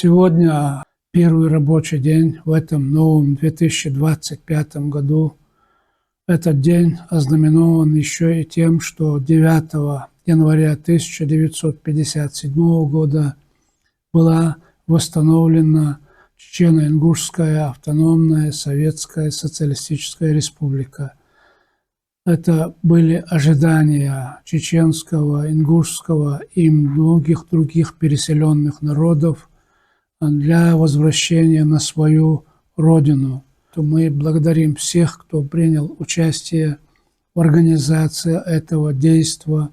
Сегодня первый рабочий день в этом новом 2025 году. Этот день ознаменован еще и тем, что 9 января 1957 года была восстановлена Чечено-Ингушская автономная Советская Социалистическая Республика. Это были ожидания чеченского, ингушского и многих других переселенных народов для возвращения на свою родину. Мы благодарим всех, кто принял участие в организации этого действа,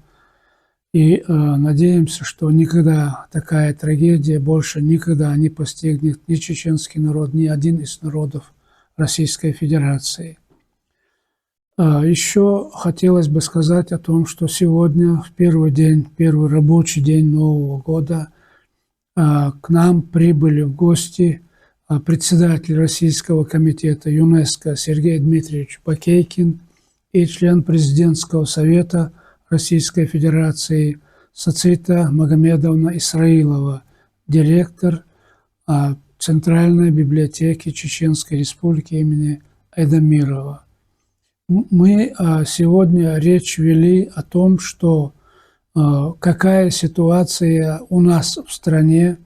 и надеемся, что никогда такая трагедия больше никогда не постигнет ни чеченский народ, ни один из народов Российской Федерации. Еще хотелось бы сказать о том, что сегодня, в первый день, первый рабочий день Нового года, к нам прибыли в гости председатель Российского комитета ЮНЕСКО Сергей Дмитриевич Бакейкин и член президентского совета Российской Федерации Сацита Магомедовна Исраилова, директор Центральной библиотеки Чеченской Республики имени Айдамирова. Мы сегодня речь вели о том, что какая ситуация у нас в стране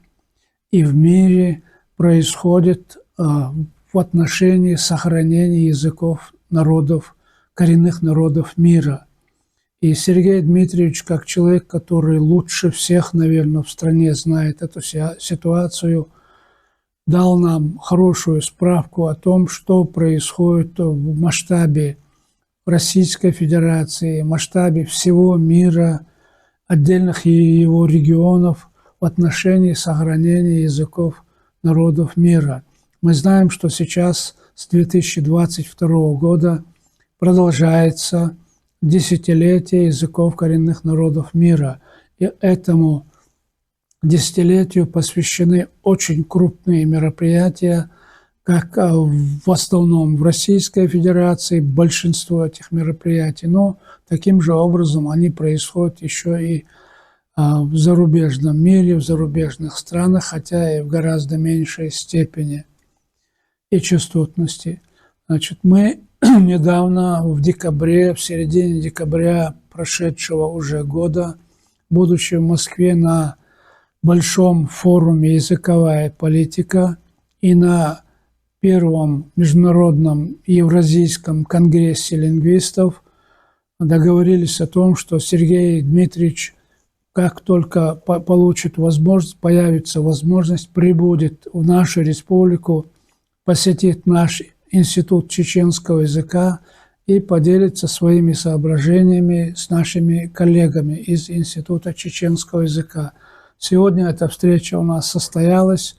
и в мире происходит в отношении сохранения языков народов, коренных народов мира. И Сергей Дмитриевич, как человек, который лучше всех, наверное, в стране знает эту ситуацию, дал нам хорошую справку о том, что происходит в масштабе Российской Федерации, в масштабе всего мира, отдельных его регионов в отношении сохранения языков народов мира. Мы знаем, что сейчас с 2022 года продолжается десятилетие языков коренных народов мира. И этому десятилетию посвящены очень крупные мероприятия, как в основном в Российской Федерации большинство этих мероприятий, но таким же образом они происходят еще и в зарубежном мире, в зарубежных странах, хотя и в гораздо меньшей степени и частотности. Значит, мы недавно в декабре, в середине декабря прошедшего уже года, будучи в Москве на большом форуме «Языковая политика» и на первом международном Евразийском конгрессе лингвистов, договорились о том, что Сергей Дмитриевич, как только получит возможность, появится возможность, прибудет в нашу республику, посетит наш Институт чеченского языка и поделится своими соображениями с нашими коллегами из Института чеченского языка. Сегодня эта встреча у нас состоялась.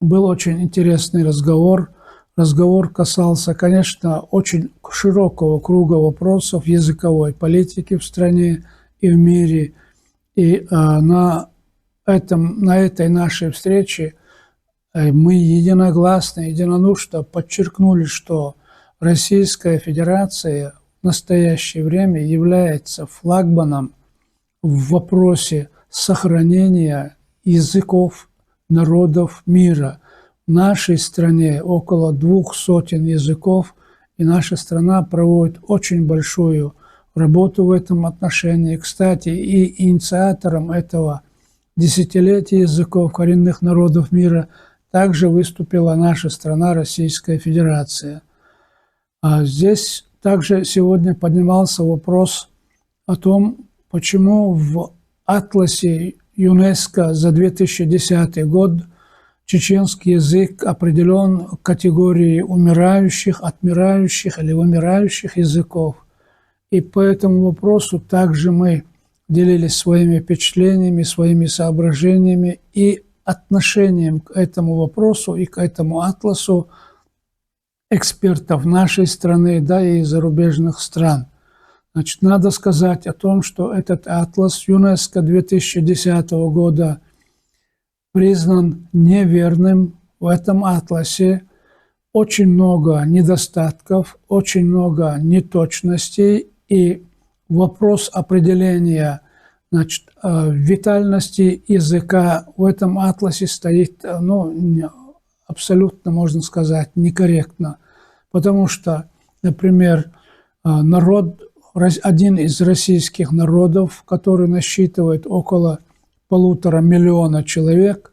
Был очень интересный разговор. Разговор касался, конечно, очень широкого круга вопросов языковой политики в стране и в мире. И на этой нашей встрече мы единогласно, единодушно подчеркнули, что Российская Федерация в настоящее время является флагманом в вопросе сохранения языков народов мира. В нашей стране около 200 языков, и наша страна проводит очень большую работу в этом отношении. Кстати, и инициатором этого десятилетия языков коренных народов мира также выступила наша страна, Российская Федерация. Здесь также сегодня поднимался вопрос о том, почему в атласе ЮНЕСКО за 2010 год чеченский язык определен категорией умирающих, отмирающих или вымирающих языков. И по этому вопросу также мы делились своими впечатлениями, своими соображениями и отношением к этому вопросу и к этому атласу экспертов нашей страны, да и зарубежных стран. Значит, надо сказать о том, что этот атлас ЮНЕСКО 2010 года признан неверным. В этом атласе очень много недостатков, очень много неточностей, и вопрос определения Значит, витальности языка в этом атласе стоит, абсолютно, можно сказать, некорректно. Потому что, например, один из российских народов, который насчитывает около 1,5 миллиона человек,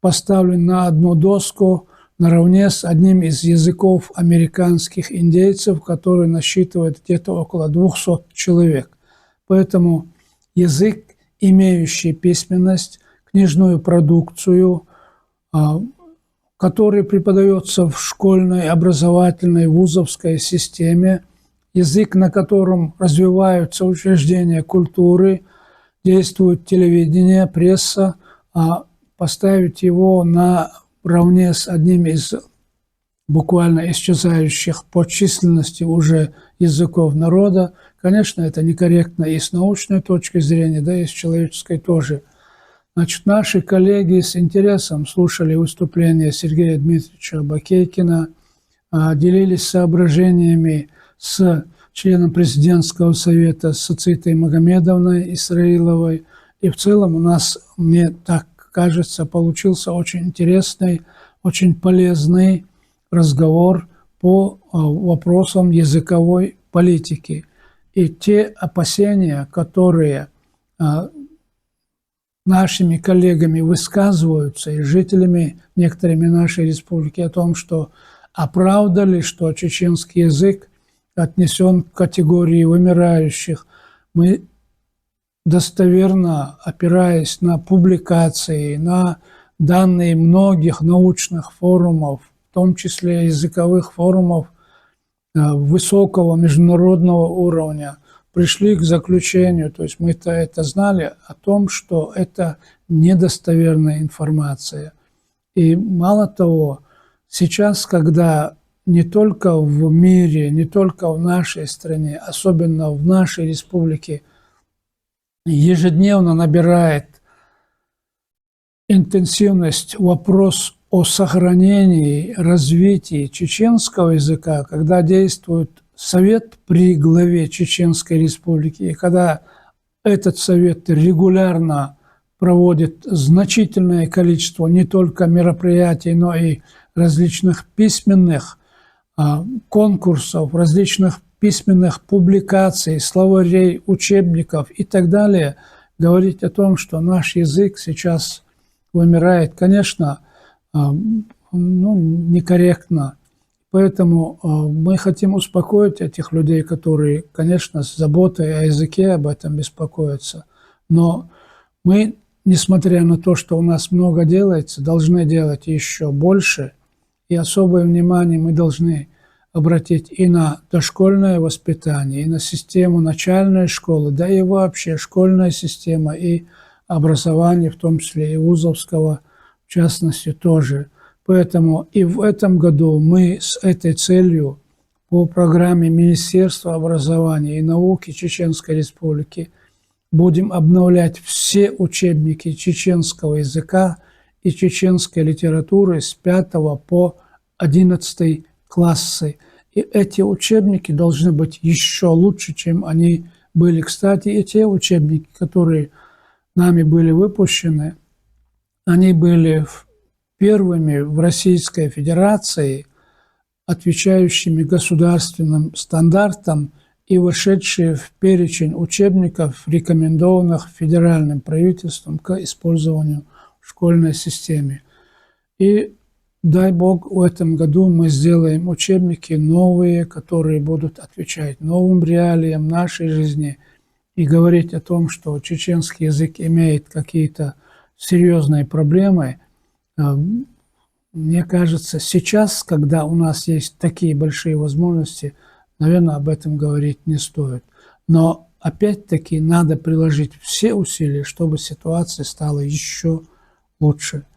поставлен на одну доску наравне с одним из языков американских индейцев, который насчитывает где-то около 200 человек. Поэтому язык, имеющий письменность, книжную продукцию, который преподается в школьной, образовательной, вузовской системе, язык, на котором развиваются учреждения культуры, действует телевидение, пресса, поставить его наравне с одним из буквально исчезающих по численности уже языков народа, конечно, это некорректно и с научной точки зрения, да и с человеческой тоже. Значит, наши коллеги с интересом слушали выступление Сергея Дмитриевича Бакейкина, делились соображениями с членом президентского совета Сацитой Магомедовной Исраиловой. И в целом у нас, мне так кажется, получился очень интересный, очень полезный разговор по вопросам языковой политики. И те опасения, которые нашими коллегами высказываются и жителями некоторыми нашей республики о том, что оправдали, что чеченский язык отнесен к категории вымирающих. Мы достоверно, опираясь на публикации, на данные многих научных форумов, в том числе языковых форумов высокого международного уровня, пришли к заключению, то есть мы-то это знали, о том, что это недостоверная информация. И мало того, сейчас, когда не только в мире, не только в нашей стране, особенно в нашей республике, ежедневно набирает интенсивность вопрос о сохранении, развитии чеченского языка, когда действует совет при главе Чеченской Республики, и когда этот совет регулярно проводит значительное количество не только мероприятий, но и различных письменных конкурсов, различных письменных публикаций, словарей, учебников и так далее, говорить о том, что наш язык сейчас вымирает, конечно, некорректно. Поэтому мы хотим успокоить этих людей, которые, конечно, с заботой о языке об этом беспокоятся. Но мы, несмотря на то, что у нас много делается, должны делать еще больше. И особое внимание мы должны обратить и на дошкольное воспитание, и на систему начальной школы, да и вообще школьная система и образование, в том числе и вузовского, в частности, тоже. Поэтому и в этом году мы с этой целью по программе Министерства образования и науки Чеченской Республики будем обновлять все учебники чеченского языка и чеченской литературы с 5 по 11 классы. И эти учебники должны быть еще лучше, чем они были. Кстати, и те учебники, которые нами были выпущены, они были первыми в Российской Федерации, отвечающими государственным стандартам и вошедшие в перечень учебников, рекомендованных федеральным правительством к использованию в школьной системе. И дай Бог, в этом году мы сделаем учебники новые, которые будут отвечать новым реалиям нашей жизни и говорить о том, что чеченский язык имеет какие-то серьезные проблемы. Мне кажется, сейчас, когда у нас есть такие большие возможности, наверное, об этом говорить не стоит. Но опять-таки надо приложить все усилия, чтобы ситуация стала еще лучше.